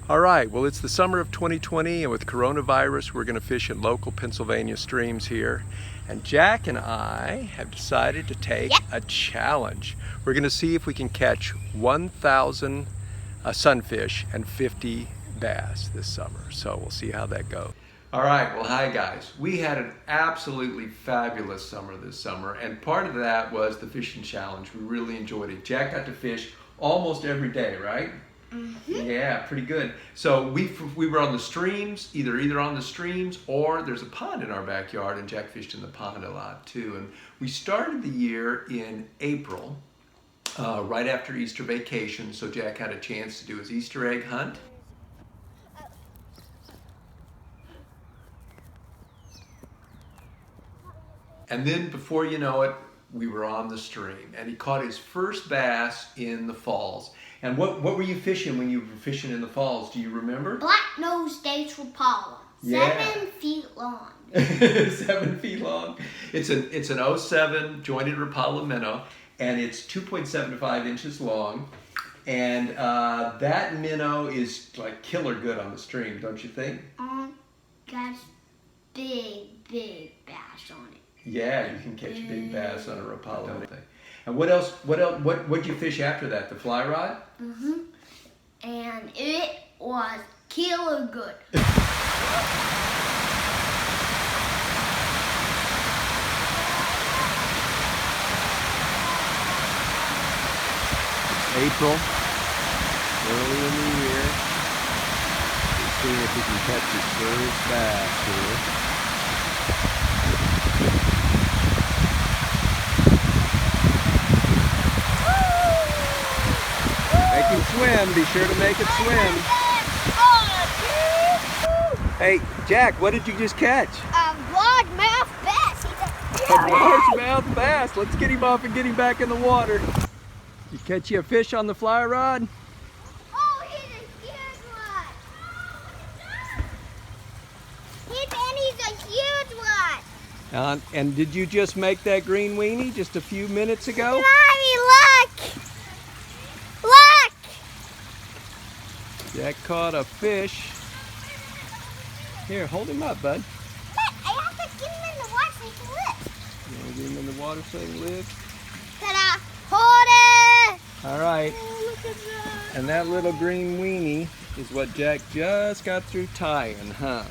All right, well, it's the summer of 2020, and with coronavirus, we're going to fish in local Pennsylvania streams here. And Jack and I have decided to take a challenge. We're going to see if we can catch 1,000 sunfish and 50 bass this summer. So we'll see how that goes. All right, well, hi guys. We had an absolutely fabulous summer this summer, and part of that was the fishing challenge. We really enjoyed it. Jack got to fish almost every day, right? Mm-hmm. Yeah, pretty good. So we were on the streams, either on the streams or there's a pond in our backyard, and Jack fished in the pond a lot too. And we started the year in April, right after Easter vacation, so Jack had a chance to do his Easter egg hunt. And then before you know it, we were on the stream, and he caught his first bass in the falls. And what were you fishing when you were fishing in the falls? Do you remember? Black-nosed dace Rapala. Yeah. 7 feet long. 7 feet long. It's an 07 jointed Rapala minnow, and it's 2.75 inches long. And that minnow is like killer good on the stream, don't you think? Got big bass on it. Yeah, you can catch big bass on a Rapala. And what'd you fish after that? The fly rod? Mm-hmm. And it was killer good. April, early in the year. Let's see if we can catch his first bass here. Make him swim. Be sure to make it swim. Hey, Jack, what did you just catch? A largemouth bass. A largemouth bass. Let's get him off and get him back in the water. You catch you a fish on the fly rod? Oh, he's a huge one. He's a huge one. And did you just make that green weenie just a few minutes ago? Mommy, look! Look! Jack caught a fish. Here, hold him up, bud. But I have to get him in the water so he can live. You want to get him in the water so he can live? Ta-da! Hold it! All right. Oh, look at that. And that little green weenie is what Jack just got through tying, huh?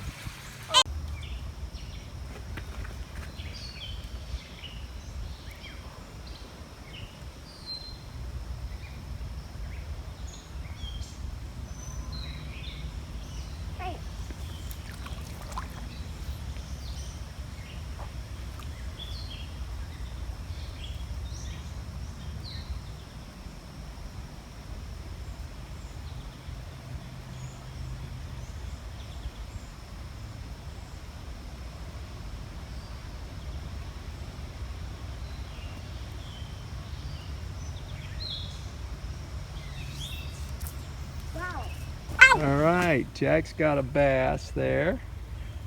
All right, Jack's got a bass there.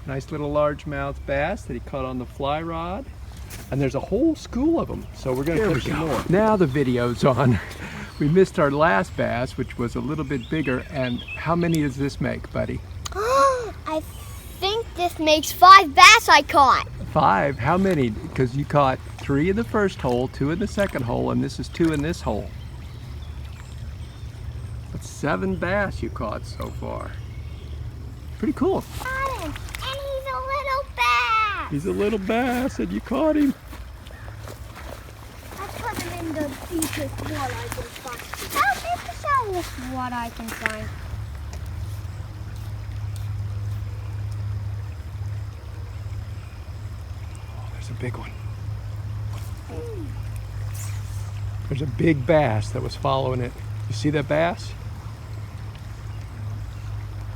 Nice little largemouth bass that he caught on the fly rod. And there's a whole school of them, so we're gonna catch some more. Now the video's on. We missed our last bass, which was a little bit bigger. And how many does this make, buddy? I think this makes 5 bass I caught. 5? How many? Because you caught 3 in the first hole, 2 in the second hole, and this is 2 in this hole. That's 7 bass you caught so far. Pretty cool. Got him, and he's a little bass. He's a little bass, and you caught him. I put him in the deepest water I can find. How deep is the deepest water I can find? Oh, there's a big one. There's a big bass that was following it. You see that bass?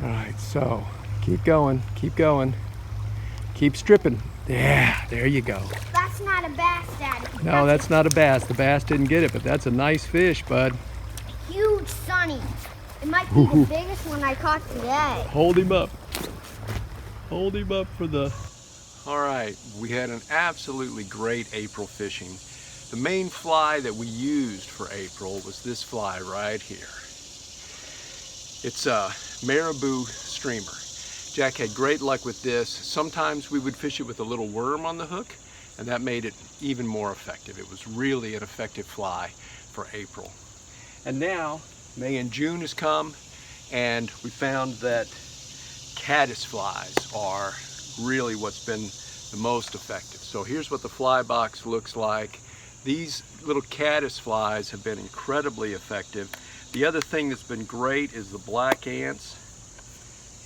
All right, so keep going, keep stripping. Yeah, there you go. That's not a bass, Daddy. No, that's not a bass. The bass didn't get it, but that's a nice fish, bud. Huge sunny. It might be the biggest one I caught today. Hold him up. Hold him up for the... All right, we had an absolutely great April fishing. The main fly that we used for April was this fly right here. It's a marabou streamer. Jack had great luck with this. Sometimes we would fish it with a little worm on the hook, and that made it even more effective. It was really an effective fly for April. And now May and June has come, and we found that caddis flies are really what's been the most effective. So here's what the fly box looks like. These little caddis flies have been incredibly effective. The other thing that's been great is the black ants.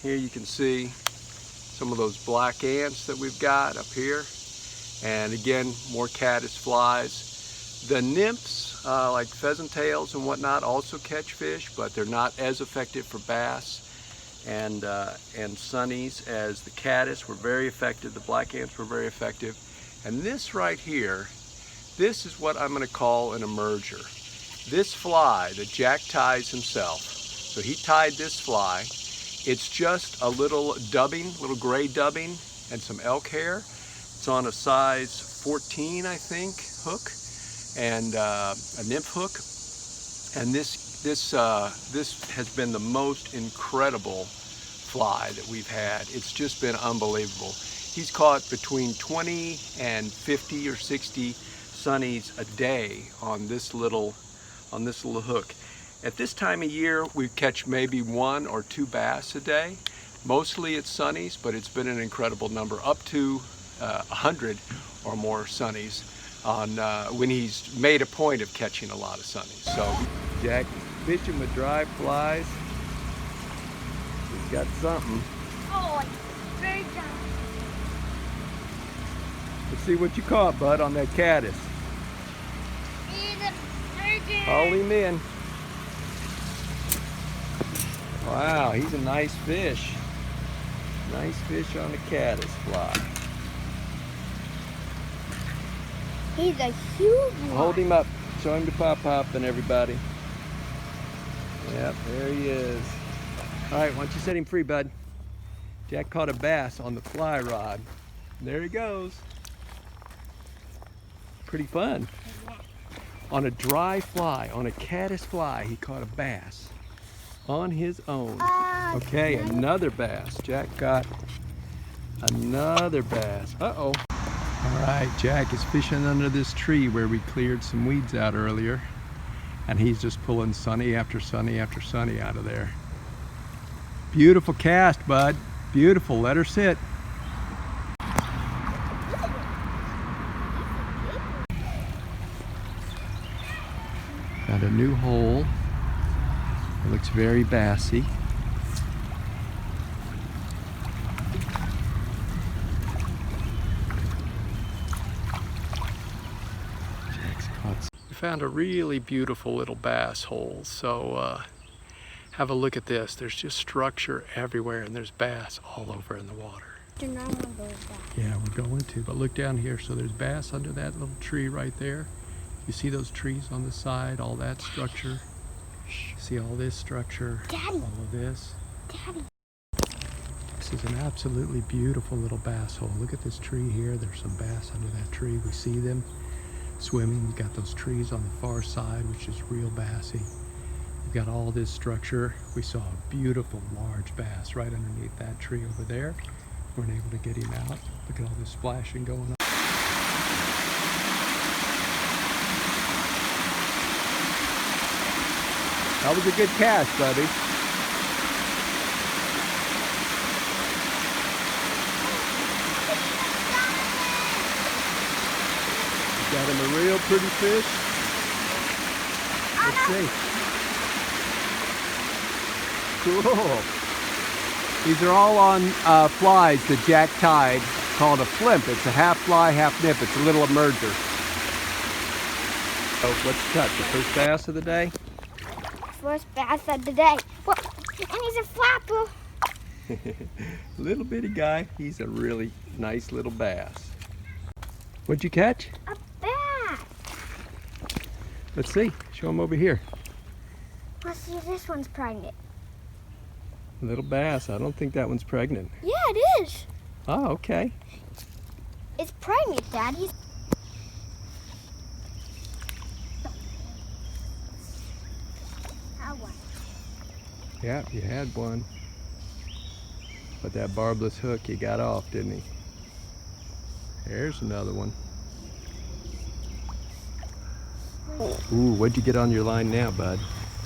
Here you can see some of those black ants that we've got up here. And again, more caddis flies. The nymphs, like pheasant tails and whatnot, also catch fish, but they're not as effective for bass and sunnies as the caddis were very effective. The black ants were very effective. And this right here, this is what I'm going to call an emerger. This fly that Jack ties himself, so he tied this fly. It's just a little dubbing, little gray dubbing, and some elk hair. It's on a size 14, I think, hook, and a nymph hook. And this has been the most incredible fly that we've had. It's just been unbelievable. He's caught between 20 and 50 or 60 sunnies a day on this little hook. At this time of year, we catch maybe 1 or 2 bass a day. Mostly it's sunnies, but it's been an incredible number, up to 100 or more sunnies on when he's made a point of catching a lot of sunnies. So Jack fishing with dry flies. He's got something. Oh, very dry. Let's see what you caught, bud, on that caddis. Haul him in. Wow, he's a nice fish. Nice fish on a caddis fly. He's a huge one. Hold him up. Show him to pop and everybody. Yep, there he is. All right, why don't you set him free, bud? Jack caught a bass on the fly rod. There he goes. Pretty fun. On a dry fly, on a caddis fly, he caught a bass on his own. Okay, another bass. Jack got another bass. Uh-oh. All right, Jack is fishing under this tree where we cleared some weeds out earlier, and he's just pulling sunny after sunny after sunny out of there. Beautiful cast, bud. Beautiful. Let her sit. Got a new hole. It looks very bassy. Jack's caught. We found a really beautiful little bass hole. So have a look at this. There's just structure everywhere, and there's bass all over in the water. Yeah, we're going to. But look down here. So there's bass under that little tree right there. You see those trees on the side, all that structure? See all this structure? Daddy. All of this? Daddy. This is an absolutely beautiful little bass hole. Look at this tree here. There's some bass under that tree. We see them swimming. We've got those trees on the far side, which is real bassy. We've got all this structure. We saw a beautiful large bass right underneath that tree over there. We weren't able to get him out. Look at all this splashing going on. That was a good cast, buddy. Got him a real pretty fish. Let's see. Cool. These are all on flies that Jack tied, called a flimp. It's a half fly, half nip. It's a little emerger. Oh, what's the cut? The first bass of the day? First bass of the day. Whoa. And he's a flapper. Little bitty guy. He's a really nice little bass. What'd you catch? A bass. Let's see. Show him over here. Let's see if this one's pregnant. Little bass. I don't think that one's pregnant. Yeah, it is. Oh, okay. It's pregnant, Daddy. Yeah, you had one. But that barbless hook, he got off, didn't he? There's another one. Ooh, what'd you get on your line now, bud?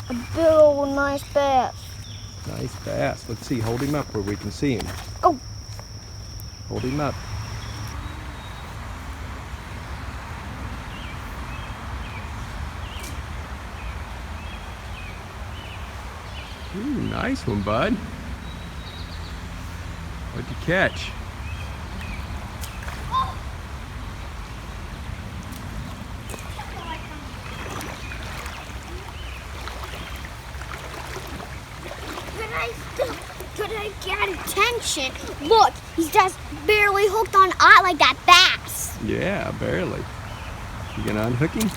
A big old nice bass. Nice bass. Let's see, hold him up where we can see him. Oh. Hold him up. Ooh, nice one, bud. What'd you catch? Could I get attention? Look, he's just barely hooked on eye like that bass. Yeah, barely. You gonna unhook him?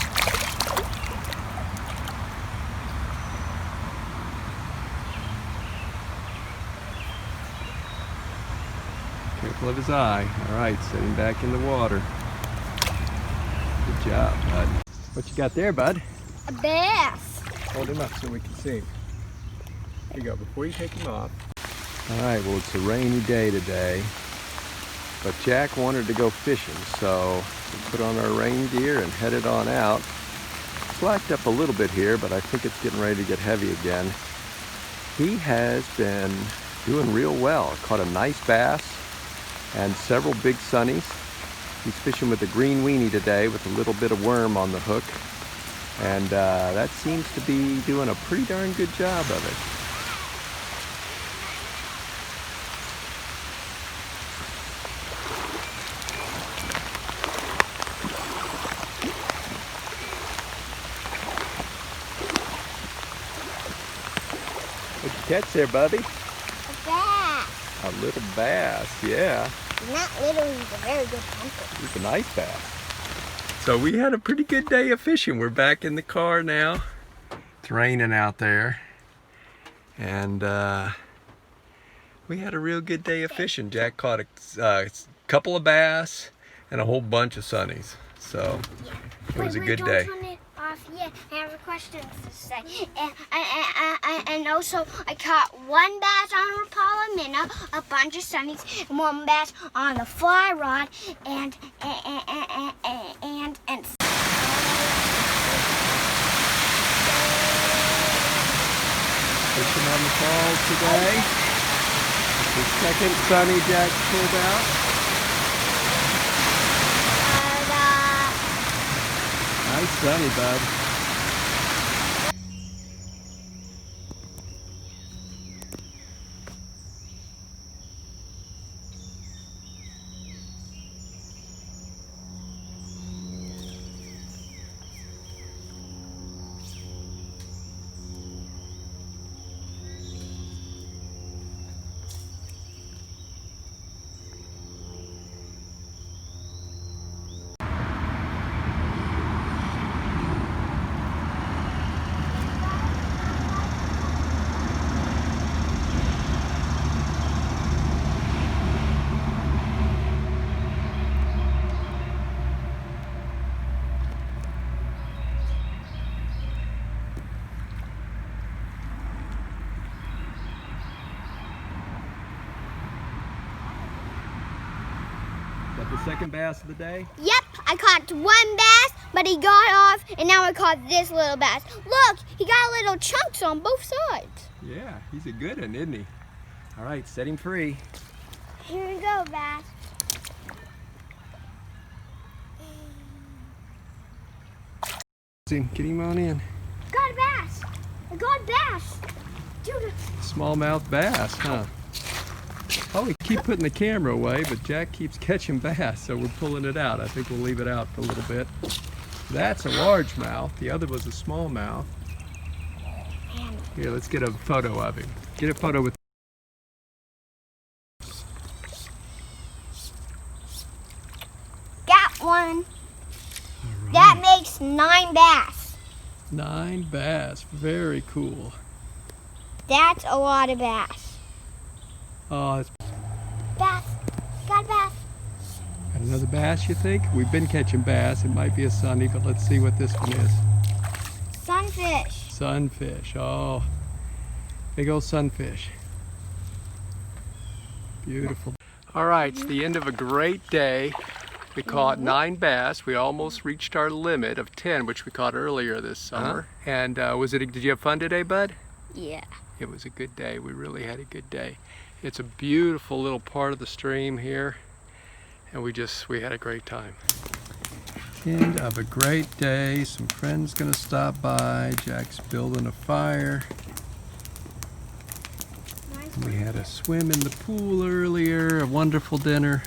Careful of his eye. All right, set him back in the water. Good job, bud. What you got there, bud? A bass. Hold him up so we can see him. Here you go, before you take him off. All right, well, it's a rainy day today, but Jack wanted to go fishing, so we put on our rain gear and headed on out. Slacked up a little bit here, but I think it's getting ready to get heavy again. He has been doing real well. Caught a nice bass and several big sunnies. He's fishing with a green weenie today with a little bit of worm on the hook, and that seems to be doing a pretty darn good job of it. What'd you catch there, Bubby? A bass. A little bass, yeah. Not little, he's a very good hunter. He's a nice bass. So we had a pretty good day of fishing. We're back in the car now. It's raining out there. And we had a real good day of fishing. Jack caught a couple of bass and a whole bunch of sunnies. So it was a good day. Yeah, I have a question to say. And also, I caught one bass on a Rapala minnow, a bunch of sunnies, and one bass on the fly rod, and Fishing on the falls today. The second sunny Jack pulled out. Nice sunny, bud. That the second bass of the day? Yep, I caught one bass, but he got off, and now I caught this little bass. Look, he got little chunks on both sides. Yeah, he's a good one, isn't he? All right, set him free. Here we go, bass. Get him on in. Got a bass. I got a bass. Dude. Smallmouth bass, huh? Oh, we keep putting the camera away, but Jack keeps catching bass, so we're pulling it out. I think we'll leave it out for a little bit. That's a largemouth. The other was a smallmouth. Here, let's get a photo of him. Get a photo with. Got one. All right. That makes 9 bass. 9 bass. Very cool. That's a lot of bass. Oh, it's Bass. Got a bass. got another bass, you think? We've been catching bass. It might be a sunny, but let's see what this one is. Sunfish. Sunfish. Oh, Big old sunfish. Beautiful. All right, it's the end of a great day. We caught 9 bass. We almost reached our limit of 10, which we caught earlier this summer. And did you have fun today, bud? Yeah. It was a good day. We really had a good day. It's a beautiful little part of the stream here, and we had a great time. End of a great day. Some friends gonna stop by. Jack's building a fire. We had a swim in the pool earlier, a wonderful dinner,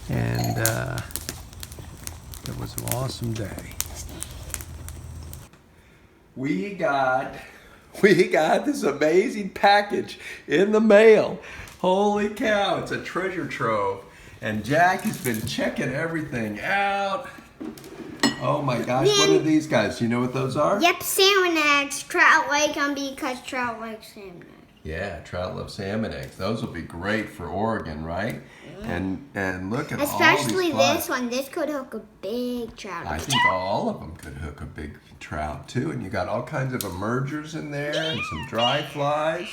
and it was an awesome day. We got this amazing package in the mail. Holy cow, it's a treasure trove. And Jack has been checking everything out. Oh my gosh, what are these guys? Do you know what those are? Yep, salmon eggs. Trout like them because trout like salmon eggs. Yeah, trout love salmon eggs. Those will be great for Oregon, right? And look at all these especially this one. This could hook a big trout. I think all of them could hook a big trout too. And you got all kinds of emergers in there and some dry flies.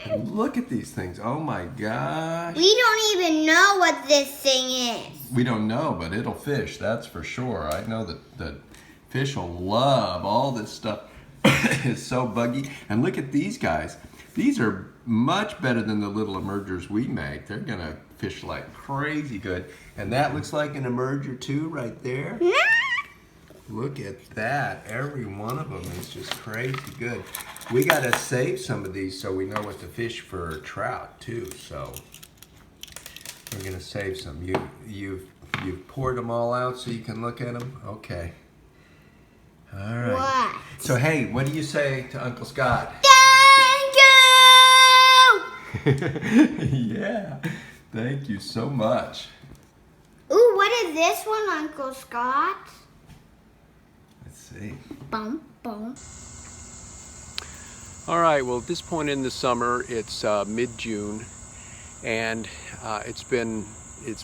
And look at these things. Oh my gosh. We don't even know what this thing is. We don't know, but it'll fish, that's for sure. I know that fish will love all this stuff. It's so buggy. And look at these guys. These are much better than the little emergers we make. They're gonna fish like crazy good. And that looks like an emerger too, right there. Look at that. Every one of them is just crazy good. We gotta save some of these so we know what to fish for trout too. So we're gonna save some. You've poured them all out so you can look at them? Okay. All right. What? So hey, what do you say to Uncle Scott? Thank you! Yeah, thank you so much. Ooh, what is this one, Uncle Scott? Let's see. Bum, bum. All right, well at this point in the summer, it's mid-June, and it's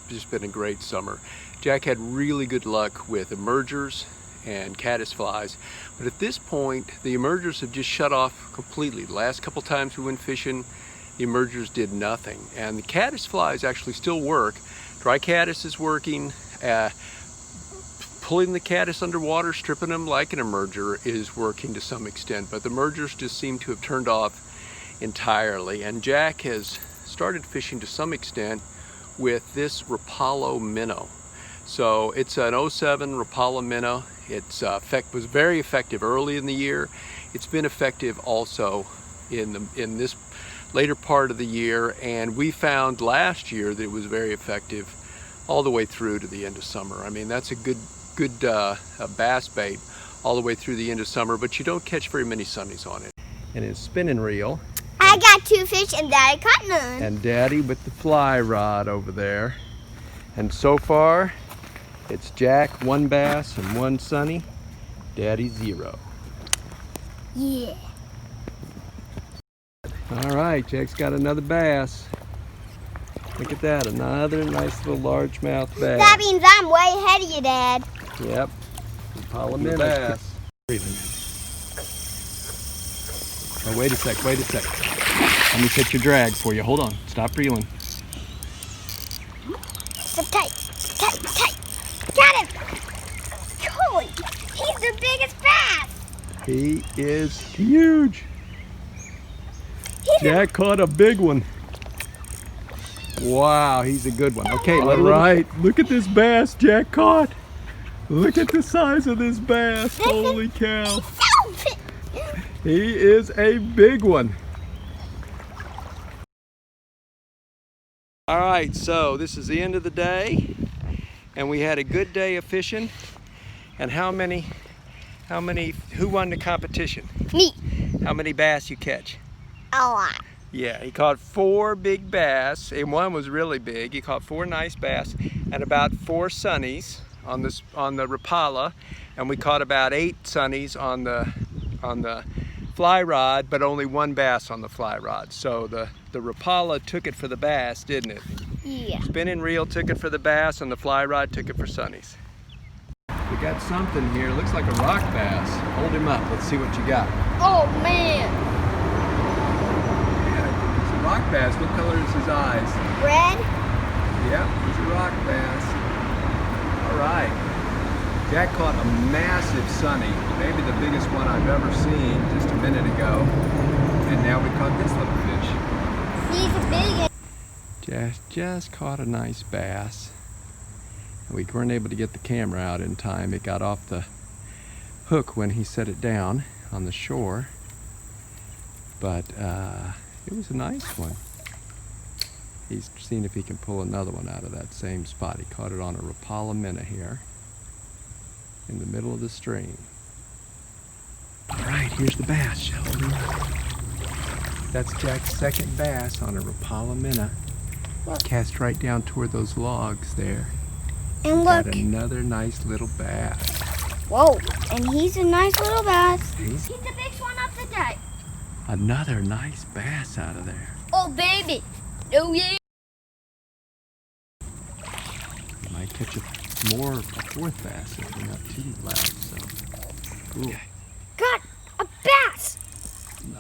just been a great summer. Jack had really good luck with emergers and caddisflies, but at this point, the emergers have just shut off completely. The last couple times we went fishing, the emergers did nothing, and the caddisflies actually still work. Dry caddis is working. Pulling the caddis underwater, stripping them like an emerger is working to some extent, but the emergers just seem to have turned off entirely. And Jack has started fishing to some extent with this Rapala minnow. So it's an 07 Rapala minnow. Its was very effective early in the year. It's been effective also in this later part of the year, and we found last year that it was very effective all the way through to the end of summer. I mean, that's a good bass bait all the way through the end of summer, but you don't catch very many sunnies on it. And his spinning reel. I got 2 fish and Daddy caught none. And Daddy with the fly rod over there. And so far, it's Jack 1 bass and 1 sunny. Daddy 0. Yeah. All right, Jack's got another bass. Look at that, another nice little largemouth bass. That means I'm way ahead of you, Dad. Yep, Rapala bass. Oh, wait a sec. Let me set your drag for you. Hold on, stop reeling. So tight. Got him! Holy, he's the biggest bass! He is huge. Jack caught a big one. Wow, he's a good one. Okay, all right. Look at this bass Jack caught. Look at the size of this bass. Holy cow. He is a big one. All right, so this is the end of the day, and we had a good day of fishing. And who won the competition? Me. How many bass you catch? A lot. Yeah, he caught 4 big bass, and one was really big. He caught 4 nice bass and about 4 sunnies on the Rapala, and we caught about 8 sunnies on the fly rod, but only 1 bass on the fly rod. So the Rapala took it for the bass, didn't it? Yeah. Spinning reel took it for the bass, and the fly rod took it for sunnies. We got something here. Looks like a rock bass. Hold him up. Let's see what you got. Oh man. rock bass. What color is his eyes? Red. Yep, he's a rock bass. All right. Jack caught a massive sunny, maybe the biggest one I've ever seen just a minute ago. And now we caught this little fish. He's a big one. Just caught a nice bass. We weren't able to get the camera out in time. It got off the hook when he set it down on the shore. But it was a nice one. He's seeing if he can pull another one out of that same spot. He caught it on a Rapala minnow here in the middle of the stream. All right, here's the bass, Sheldon. That's Jack's second bass on a Rapala minnow. Cast right down toward those logs there. And Got look. another nice little bass. Whoa, and he's a nice little bass. He's the biggest one of the day. another nice bass out of there. Oh, baby. Oh, yeah. You might catch a fourth bass if they're not too loud. So, ooh, Got a bass.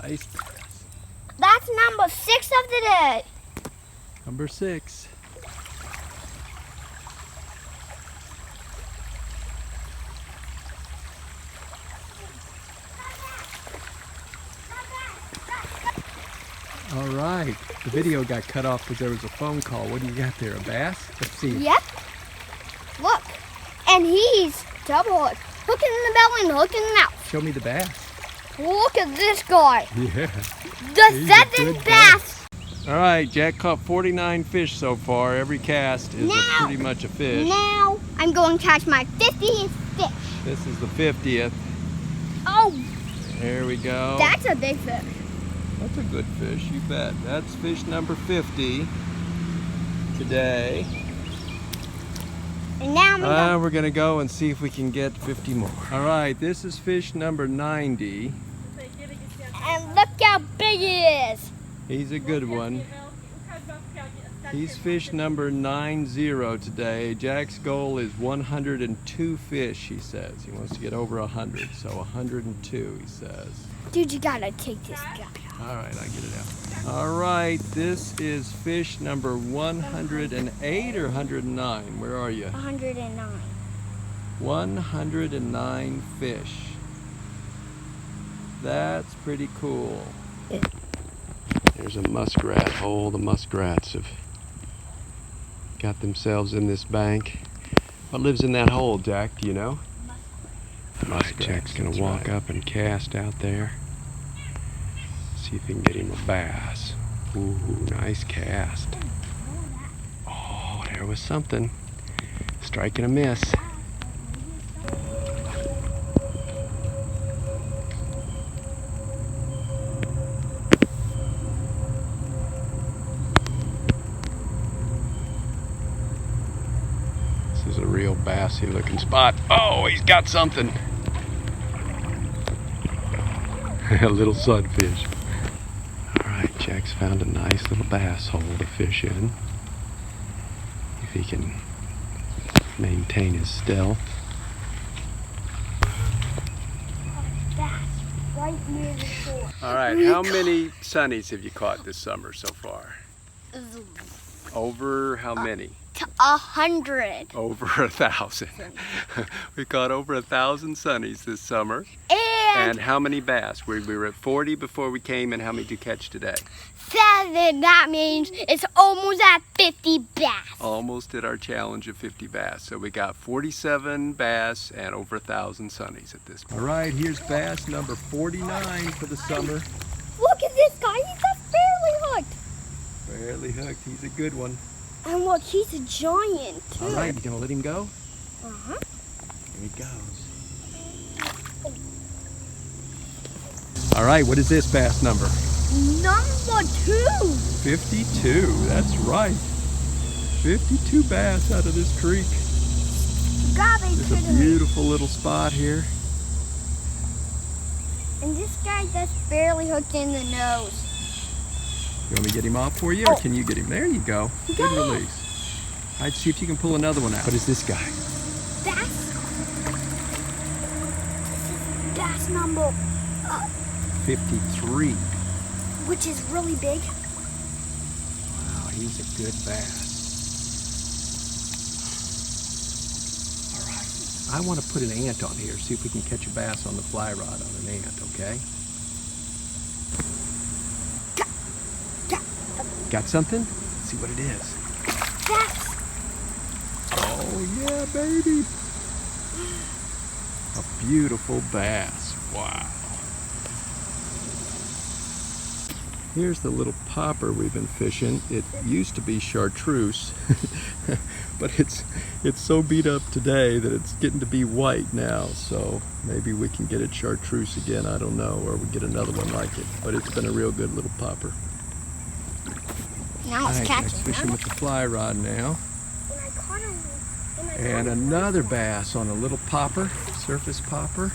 nice bass. That's number 6 of the day. Number 6. All right, the video got cut off because there was a phone call. What do you got there, a bass? Let's see. Yep. Look. And he's double hook. Hooking in the belly and hooking in the mouth. Show me the bass. Look at this guy. Yeah. The He's a 7th good bass. All right, Jack caught 49 fish so far. Every cast is pretty much a fish. Now I'm going to catch my 50th fish. This is the 50th. Oh, There we go. that's a big fish. That's a good fish, you bet. That's fish number 50 today. And now I'm going We're gonna go and see if we can get 50 more. All right, this is fish number 90. and look how big he is. He's a good one. He's fish number 90 today. Jack's goal is 102 fish, he says. He wants to get over 100, so 102, he says. Dude, you gotta take this guy. All right, I get it out. All right, this is fish number 108 or 109? Where are you? 109. 109 fish. That's pretty cool. There's a muskrat hole. The muskrats have got themselves in this bank. What lives in that hole, Jack? Do you know? Muskrat. Jack's gonna walk up and cast out there. See if he can get him a bass. Ooh, nice cast. Oh, there was something. Strike and a miss. This is a real bassy looking spot. Oh, he's got something. A little sunfish. All right, Jack's found a nice little bass hole to fish in. If he can maintain his stealth. That's right near the shore. All right, how many sunnies have you caught this summer so far? Over how many? 100. Over 1,000. We caught over 1,000 sunnies this summer. And how many bass? We were at 40 before we came, and how many did you catch today? 7. That means it's almost at 50 bass. Almost at our challenge of 50 bass. So we got 47 bass and over 1,000 sunnies at this point. All right, here's bass number 49 for the summer. Look at this guy. He's just barely hooked. Barely hooked. He's a good one. And look, he's a giant, too. All right, you gonna let him go? Uh-huh. Here he goes. All right, what is this bass number? Number 2. 52, that's right. 52 bass out of this creek. God, they There's a should have. beautiful little spot here. And this guy just barely hooked in the nose. You want me to get him off for you, or can you get him? There you go. Good Go. release. All right, see if you can pull another one out. What is this guy? Bass. Bass number 53. which is really big. he's a good bass. All right, I want to put an ant on here, see if we can catch a bass on the fly rod on an ant, okay? Got something? Let's see what it is. Bass. Oh yeah, baby. A beautiful bass. Wow. Here's the little popper we've been fishing. It used to be chartreuse, but it's so beat up today that it's getting to be white now. So maybe we can get it chartreuse again, I don't know, or we get another one like it. But it's been a real good little popper. Now it's catching. Fishing with the fly rod now. And I caught him. And another bass on a little popper, surface popper.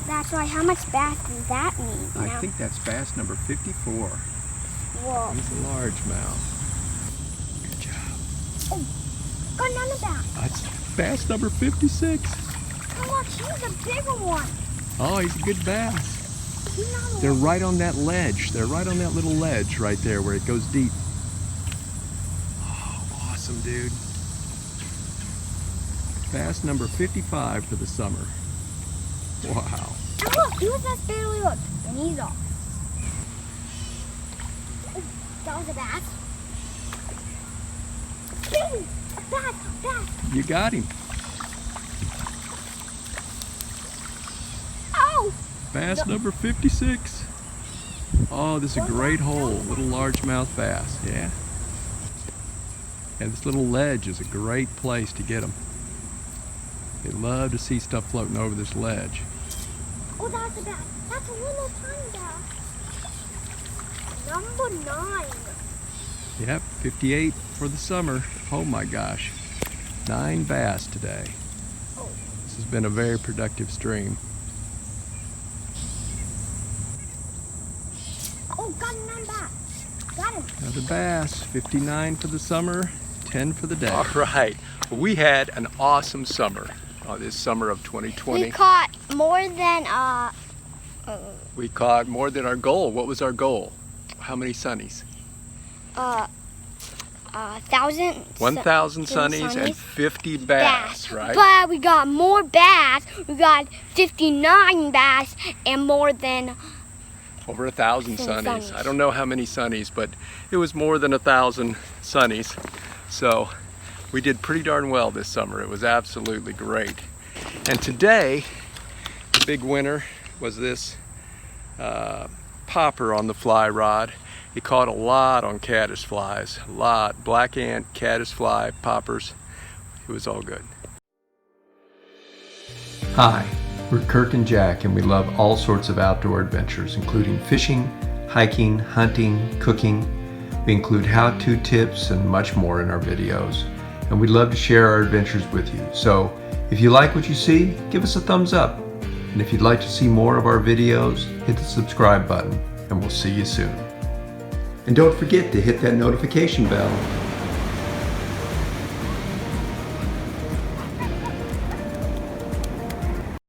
That's why. How much bass does that mean? I think that's bass number 54. Whoa. He's a largemouth. Good job. Oh, got another bass. That's bass number 56. Oh, look, he's a bigger one. Oh, he's a good bass. He's not a They're right on that ledge. They're right on that little ledge right there where it goes deep. Oh, awesome, dude. Bass number 55 for the summer. Wow. And look, he was just barely hooked, and he's off. Oh, that was a bass. Baby, a bass. You got him. Oh! Bass number 56. Oh, this is a great hole. Little largemouth bass, yeah. And this little ledge is a great place to get them. They love to see stuff floating over this ledge. Oh, that's a bass. That's a little tiny bass. Number 9. Yep, 58 for the summer. Oh my gosh. 9 bass today. Oh. This has been a very productive stream. Oh, got another bass. Got him. Another bass, 59 for the summer, 10 for the day. All right, well, we had an awesome summer, this summer of 2020. We caught more than We caught more than our goal. What was our goal? How many sunnies? 1,000. 1,000 sunnies and 50 bass, right? But we got more bass. We got 59 bass and more than Over 1,000 sunnies. sunnies. I don't know how many sunnies, but it was more than 1,000 sunnies. So we did pretty darn well this summer. It was absolutely great. And today, the big winner was this popper on the fly rod. He caught a lot on caddis flies, a lot. Black ant, caddis fly, poppers. It was all good. Hi, we're Kirk and Jack, and we love all sorts of outdoor adventures, including fishing, hiking, hunting, cooking. We include how-to tips and much more in our videos. And we'd love to share our adventures with you. So if you like what you see, give us a thumbs up. And if you'd like to see more of our videos, hit the subscribe button, and we'll see you soon. And don't forget to hit that notification bell